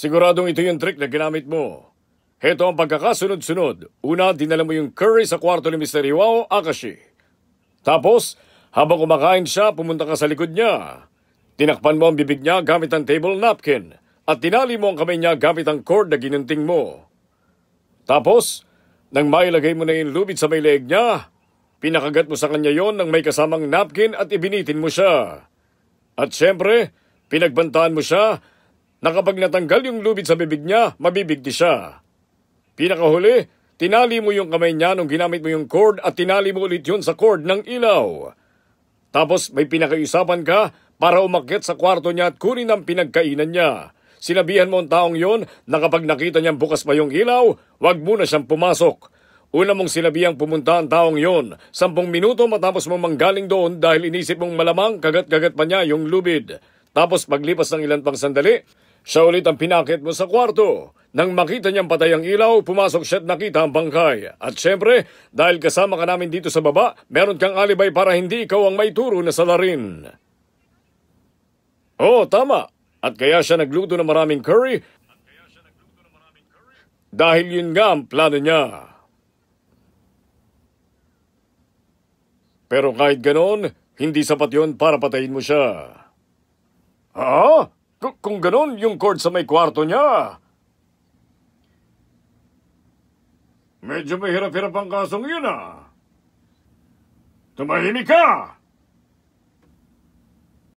Siguradong ito yung trick na ginamit mo. Heto ang pagkakasunod-sunod. Una, dinala mo yung curry sa kwarto ni Mr. Iwao Akashi. Tapos, habang kumakain siya, pumunta ka sa likod niya. Tinakpan mo ang bibig niya gamit ang table napkin at tinali mo ang kamay niya gamit ang cord na ginunting mo. Tapos, nang mailagay mo na yung lubid sa may leeg niya, pinakagat mo sa kanya yon ng may kasamang napkin at ibinitin mo siya. At syempre, pinagbantaan mo siya na kapag natanggal yung lubid sa bibig niya, mabibigti siya. Pinakahuli, tinali mo yung kamay niya nung ginamit mo yung cord at tinali mo ulit yun sa cord ng ilaw. Tapos may pinakaisapan ka para umakyat sa kwarto niya at kunin ang pinagkainan niya. Sinabihan mo ang taong yon na kapag nakita niyang bukas pa yung ilaw, wag muna siyang pumasok. Una mong sinabihang pumunta ang taong yon, 10 minuto matapos mong manggaling doon dahil inisip mong malamang kagat-kagat pa niya yung lubid. Tapos paglipas ng ilan pang sandali, siya ulit ang pinakit mo sa kwarto. Nang makita niyang patay ang ilaw, pumasok siya at nakita ang bangkay. At syempre, dahil kasama ka namin dito sa baba, meron kang alibay para hindi ikaw ang may turo na salarin. Oo, tama. At kaya siya nagluto ng maraming curry dahil yun nga ang plano niya. Pero kahit ganon, hindi sapat yun para patayin mo siya. Ha? Kung ganon, yung cord sa may kwarto niya. Medyo mahirap-hirap ang kasong yun, ah. Tumahimik ka!